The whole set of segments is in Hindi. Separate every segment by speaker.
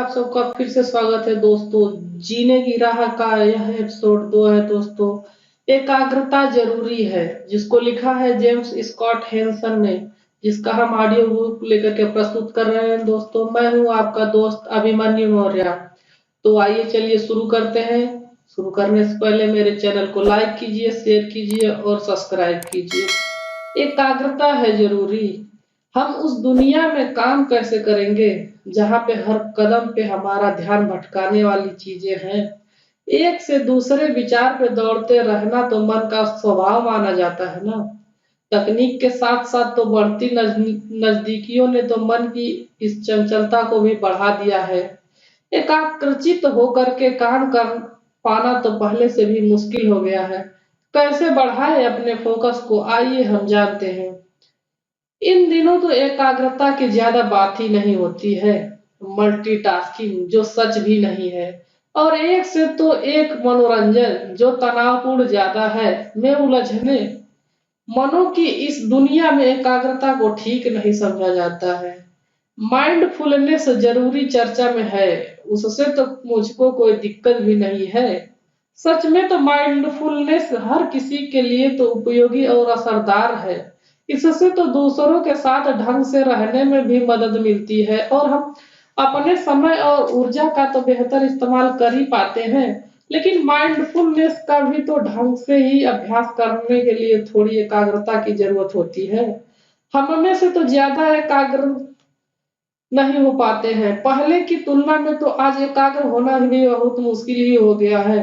Speaker 1: आप सबका फिर से स्वागत है दोस्तों। जीने की राह का यह एपिसोड 2 है दोस्तों। एकाग्रता जरूरी है, जिसको लिखा है जेम्स स्कॉट हैंसन ने, जिसका हम ऑडियो बुक लेकर के प्रस्तुत कर रहे हैं दोस्तों। मैं हूं आपका दोस्त अभिमन्यु मौर्य। तो आइए चलिए शुरू करते हैं। शुरू करने से पहले मेरे चैनल को लाइक कीजिए, शेयर कीजिए और सब्सक्राइब कीजिए। एकाग्रता है जरूरी। हम उस दुनिया में काम कैसे करेंगे जहाँ पे हर कदम पे हमारा ध्यान भटकाने वाली चीजें हैं। एक से दूसरे विचार पे दौड़ते रहना तो मन का स्वभाव माना जाता है ना। तकनीक के साथ साथ तो बढ़ती नजदीकियों ने तो मन की इस चंचलता को भी बढ़ा दिया है। एकाग्रचित होकर के काम कर पाना तो पहले से भी मुश्किल हो गया है। कैसे बढ़ाए अपने फोकस को, आइए हम जानते हैं। इन दिनों तो एकाग्रता की ज्यादा बात ही नहीं होती है। मल्टीटास्किंग जो सच भी नहीं है, और एक से तो एक मनोरंजन जो तनावपूर्ण ज्यादा है, में उलझने। मनों की इस दुनिया में एकाग्रता को ठीक नहीं समझा जाता है। माइंडफुलनेस जरूरी चर्चा में है, उससे तो मुझको कोई दिक्कत भी नहीं है। सच में तो माइंडफुलनेस हर किसी के लिए तो उपयोगी और असरदार है। इससे तो दूसरों के साथ ढंग से रहने में भी मदद मिलती है और हम अपने समय और ऊर्जा का तो बेहतर इस्तेमाल कर ही पाते हैं। लेकिन माइंडफुलनेस का भी तो ढंग से ही अभ्यास करने के लिए थोड़ी एकाग्रता की जरूरत होती है। हम में से तो ज्यादा एकाग्र नहीं हो पाते हैं। पहले की तुलना में तो आज एकाग्र होना भी बहुत मुश्किल ही हो गया है।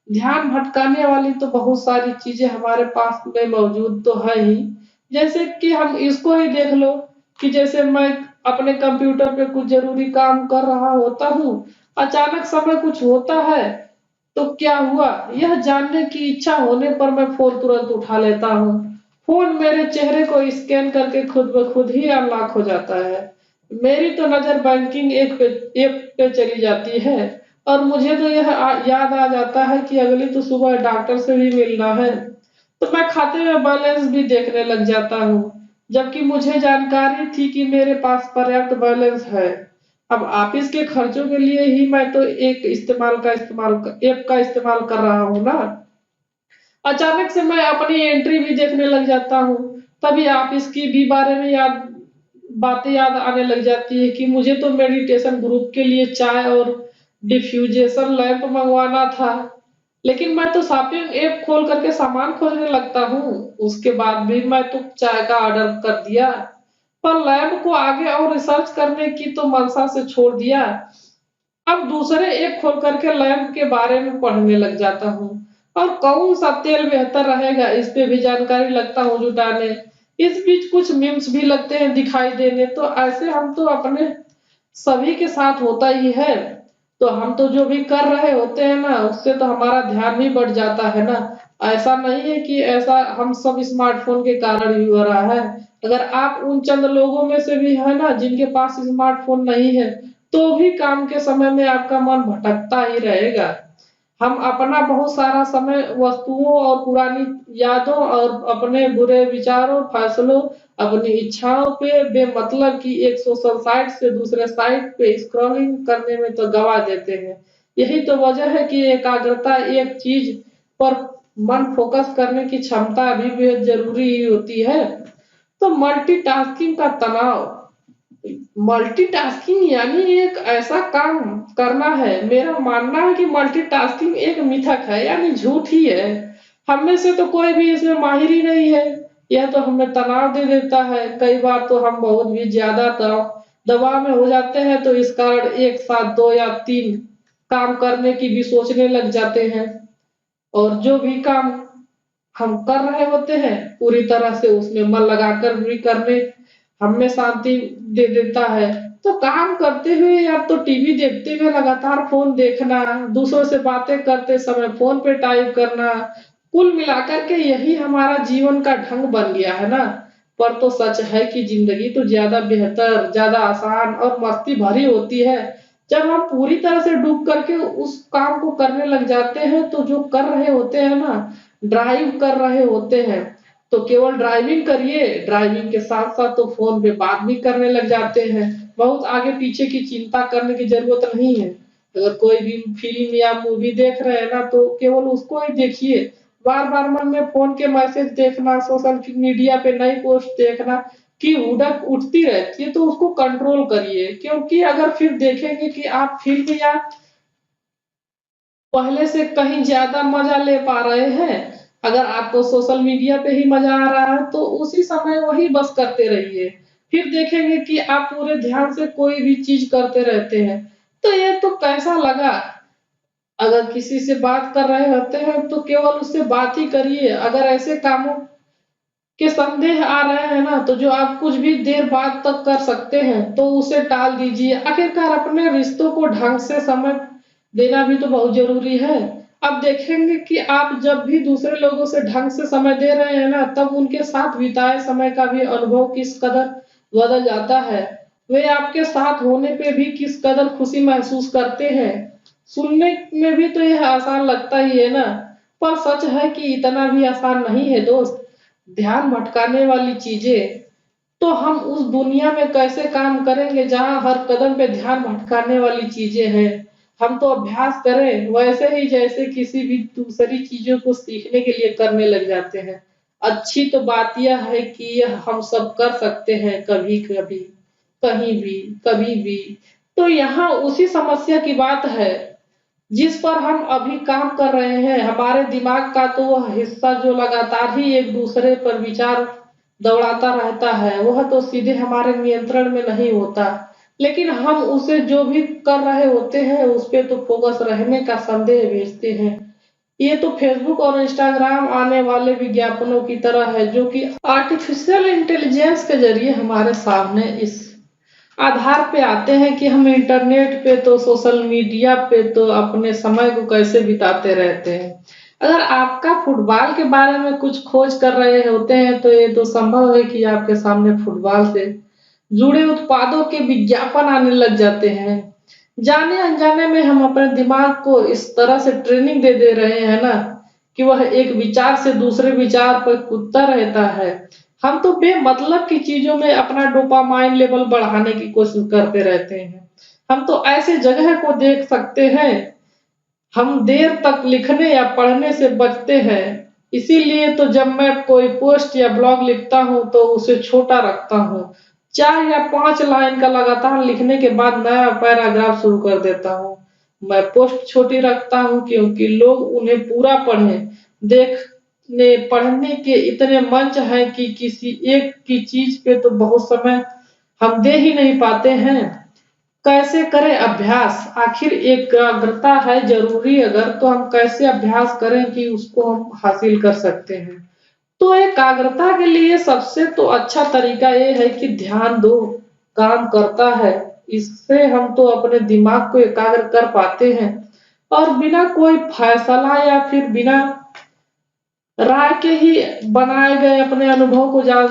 Speaker 1: ध्यान भटकाने वाली तो बहुत सारी चीजें हमारे पास में मौजूद तो है ही। जैसे कि हम इसको ही देख लो कि जैसे मैं अपने कंप्यूटर पे कुछ जरूरी काम कर रहा होता हूँ, अचानक समय कुछ होता है तो क्या हुआ यह जानने की इच्छा होने पर मैं फोन तुरंत उठा लेता हूँ। फोन मेरे चेहरे को स्कैन करके खुद ब खुद ही अनलॉक हो जाता है। मेरी तो नजर बैंकिंग ऐप पे चली जाती है और मुझे तो यह याद आ जाता है कि अगली तो सुबह डॉक्टर से भी मिलना है। तो मैं खाते में बैलेंस भी देखने लग जाता हूँ, जबकि मुझे जानकारी थी कि मेरे पास पर्याप्त बैलेंस है। अब ऑफिस के खर्चों के लिए ही मैं तो ऐप का इस्तेमाल कर रहा हूँ ना। अचानक से मैं अपनी एंट्री भी देखने लग जाता हूँ, तभी ऑफिस की भी बारे में बातें याद आने लग जाती है कि मुझे तो मेडिटेशन ग्रुप के लिए चाय और डिफ्यूजेशन लैंप मंगवाना था। लेकिन मैं तो शॉपिंग ऐप खोल करके सामान खोजने लगता हूँ। उसके बाद भी मैं तो चाय का ऑर्डर कर दिया, पर लैंप को आगे और रिसर्च करने की तो मनसा से छोड़ दिया। अब दूसरे ऐप खोल करके लैंप के बारे में पढ़ने लग जाता हूँ और कौन सा तेल बेहतर रहेगा इस पे भी जानकारी लगता हूँ जुटाने। इस बीच कुछ मीम्स भी लगते हैं दिखाई देने। तो ऐसे हम तो अपने सभी के साथ होता ही है। तो हम तो जो भी कर रहे होते हैं ना, उससे तो हमारा ध्यान भी बढ़ जाता है ना। ऐसा नहीं है कि ऐसा हम सब स्मार्टफोन के कारण ही हो रहा है। अगर आप उन चंद लोगों में से भी है ना जिनके पास स्मार्टफोन नहीं है, तो भी काम के समय में आपका मन भटकता ही रहेगा। हम अपना बहुत सारा समय वस्तुओं और पुरानी यादों और अपने बुरे विचारों, फैसलों, अपनी इच्छाओं पे बेमतलब की एक सोशल साइट से दूसरे साइट पे स्क्रॉलिंग करने में तो गवा देते हैं। यही तो वजह है कि एकाग्रता एक चीज पर मन फोकस करने की क्षमता भी बेहद जरूरी होती है। तो मल्टीटास्किंग का तनाव। मल्टीटास्किंग यानी एक ऐसा काम करना है। मेरा मानना है कि मल्टीटास्किंग एक मिथक है, यानी झूठ ही है। हम में से तो कोई भी इसमें माहिर ही नहीं है। यह तो हमें तनाव दे देता है। कई बार तो हम बहुत भी ज्यादा दबाव में हो जाते हैं, तो इस कारण एक साथ 2 या 3 काम करने की भी सोचने लग जाते हैं। और जो भी काम हम कर रहे होते हैं पूरी तरह से उसमें मन लगाकर भी करने हमें शांति दे देता है। तो काम करते हुए या तो टीवी देखते हुए लगातार फोन देखना, दूसरों से बातें करते समय फोन पे टाइप करना, कुल मिलाकर के यही हमारा जीवन का ढंग बन गया है ना। पर तो सच है कि जिंदगी तो ज्यादा बेहतर, ज्यादा आसान और मस्ती भरी होती है जब हम पूरी तरह से डूब करके उस काम को करने लग जाते हैं। तो जो कर रहे होते हैं ना, ड्राइव कर रहे होते हैं, तो केवल ड्राइविंग करिए, ड्राइविंग के साथ साथ तो फोन पे बात भी करने लग जाते हैं। बहुत आगे पीछे की चिंता करने की जरूरत नहीं है। अगर कोई भी फिल्म या मूवी देख रहे हैं ना तो केवल उसको ही देखिए। बार-बार मन में फ़ोन के मैसेज देखना, सोशल मीडिया पे नई पोस्ट देखना की हुड़क उठती रहती है तो उसको कंट्रोल करिए। क्योंकि अगर फिर देखेंगे कि आप फिल्म या पहले से कहीं ज़्यादा मज़ा ले पा रहे हैं, अगर आपको सोशल मीडिया पे ही मज़ा आ रहा है तो उसी समय वही बस करते रहिए। फिर देखेंगे कि आप पूरे ध्यान से कोई भी चीज़ करते रहते हैं। तो ये तो कैसा लगा? अगर किसी से बात कर रहे होते हैं तो केवल उससे बात ही करिए। अगर ऐसे कामों के संदेह आ रहे हैं ना तो जो आप कुछ भी देर बाद तक कर सकते हैं तो उसे टाल दीजिए। आखिरकार अपने रिश्तों को ढंग से समय देना भी तो बहुत ज़रूरी है। अब देखेंगे कि आप जब भी दूसरे लोगों से ढंग से समय दे रहे हैं ना तब उनके साथ बिताए समय का भी अनुभव किस कदर बदल जाता है। वे आपके साथ होने पे भी किस कदर खुशी महसूस करते हैं। सुनने में भी तो यह आसान लगता ही है ना, पर सच है कि इतना भी आसान नहीं है दोस्त। ध्यान भटकाने वाली चीज़ें, तो हम उस दुनिया में कैसे काम करेंगे जहाँ हर कदम पे ध्यान भटकाने वाली चीज़ें हैं। हम तो अभ्यास करें वैसे ही जैसे किसी भी दूसरी चीज़ों को सीखने के लिए करने लग जाते हैं। अच्छी तो बात यह है कि यह हम सब कर सकते हैं कभी-कभी, कहीं भी, कभी भी। तो यहाँ उसी समस्या की बात है जिस पर हम अभी काम कर रहे हैं। हमारे दिमाग का तो वह हिस्सा जो लगातार ही एक दूसरे पर विचार दौड़ाता रहता है, वह तो सीधे हमारे नियंत्रण में नहीं होता। लेकिन हम उसे जो भी कर रहे होते हैं, उस पे तो फोकस रहने का संदेह भेजते हैं। ये तो फेसबुक और इंस्टाग्राम आने वाले विज्ञापनों की तरह है, जो कि आर्टिफिशियल इंटेलिजेंस के ज़रिए हमारे सामने इस आधार पे आते हैं कि हम इंटरनेट पे तो सोशल मीडिया पे तो अपने समय को कैसे बिताते रहते हैं। अगर आपका फुटबॉल के बारे में कुछ खोज कर रहे होते हैं तो ये तो संभव है कि आपके सामने फुटबॉल से जुड़े उत्पादों के विज्ञापन आने लग जाते हैं। जाने अनजाने में हम अपने दिमाग को इस तरह से ट्रेनिंग दे दे रहे हैं ना कि वह एक विचार से दूसरे विचार पर कूदता रहता है। हम तो बेमतलब की चीज़ों में अपना डोपामाइन लेवल बढ़ाने की कोशिश करते रहते हैं। हम तो ऐसे जगह को देख सकते हैं, हम देर तक लिखने या पढ़ने से बचते हैं। इसीलिए तो जब मैं कोई पोस्ट या ब्लॉग लिखता हूँ तो उसे छोटा रखता हूँ। 4 या 5 लाइन का लगातार लिखने के बाद नया पैराग्राफ शुरू कर देता हूँ। मैं पोस्ट छोटी रखता हूँ क्योंकि लोग उन्हें पूरा पढ़ें। देखने पढ़ने के इतने मंच हैं कि किसी एक की चीज़ पे तो बहुत समय हम दे ही नहीं पाते हैं। कैसे करें अभ्यास? आखिर एकाग्रता है ज़रूरी अगर तो हम कैसे अभ्यास करें कि उसको हम हासिल कर सकते हैं? तो एकाग्रता के लिए सबसे तो अच्छा तरीका ये है कि ध्यान दो काम करता है। इससे हम तो अपने दिमाग को एकाग्र कर पाते हैं और बिना कोई फैसला या फिर बिना राय के ही बनाए गए अपने अनुभव को जान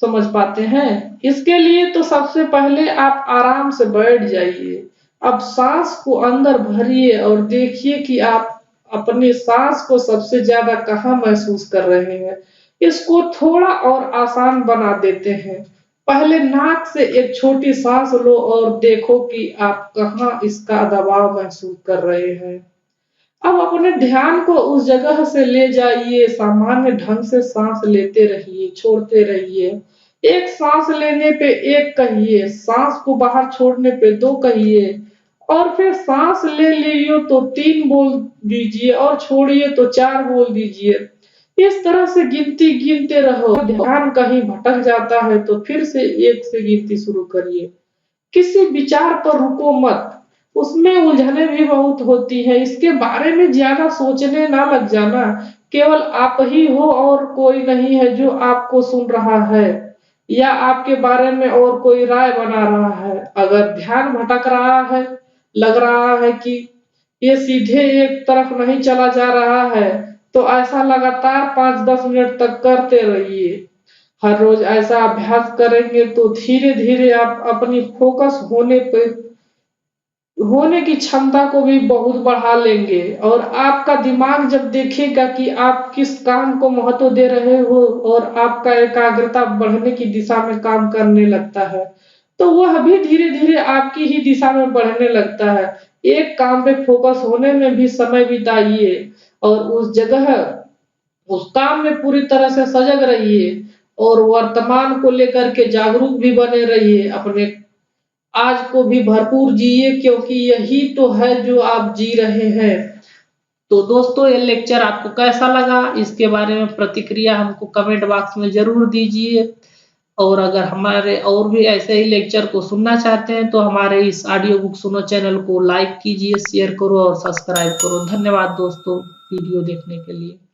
Speaker 1: समझ पाते हैं। इसके लिए तो सबसे पहले आप आराम से बैठ जाइए। अब सांस को अंदर भरिए और देखिए कि आप अपनी सांस को सबसे ज्यादा कहाँ महसूस कर रहे हैं। इसको थोड़ा और आसान बना देते हैं। पहले नाक से एक छोटी सांस लो और देखो कि आप कहाँ इसका दबाव महसूस कर रहे हैं। अब अपने ध्यान को उस जगह से ले जाइए, सामान्य ढंग से सांस लेते रहिए, छोड़ते रहिए। एक सांस लेने पे 1 कहिए, सांस को बाहर छोड़ने पे 2 कहिए और फिर सांस ले लियो तो 3 बोल दीजिए और छोड़िए तो 4 बोल दीजिए। इस तरह से गिनती गिनते रहो। ध्यान कहीं भटक जाता है तो फिर से 1 से गिनती शुरू करिए। किसी विचार पर रुको मत, उसमें उलझने भी बहुत होती हैं, इसके बारे में ज़्यादा सोचने ना लग जाना, केवल आप ही हो और कोई नहीं है जो आपको सुन रहा है या आपके बारे में और कोई राय बना रहा है। अगर ध्यान भटक रहा है, लग रहा है कि ये सीधे एक तरफ नहीं चला जा रहा है, तो ऐसा लगातार 5-10 मिनट तक करते रहिए। हर रोज ऐसा अभ्यास करेंगे तो धीरे-धीरे आप अपनी फोकस होने की क्षमता को भी बहुत बढ़ा लेंगे और आपका दिमाग जब देखेगा कि आप किस काम को महत्व दे रहे हो और आपका एकाग्रता बढ़ने की दिशा में काम करने लगता है, तो वह भी धीरे-धीरे आपकी ही दिशा में बढ़ने लगता है। एक काम पे फोकस होने में भी समय बिताइए और उस जगह उस काम में पूरी तरह से सजग रहिए और वर्तमान को लेकर के जागरूक भी बने रहिए। अपने आज को भी भरपूर जिए क्योंकि यही तो है जो आप जी रहे हैं। तो दोस्तों ये लेक्चर आपको कैसा लगा? इसके बारे में प्रतिक्रिया हमको कमेंट बॉक्स में ज़रूर दीजिए। और अगर हमारे और भी ऐसे ही लेक्चर को सुनना चाहते हैं तो हमारे इस ऑडियो बुक सुनो चैनल को लाइक कीजिए, शेयर करो और सब्सक्राइब करो। धन्यवाद दोस्तों वीडियो देखने के लिए।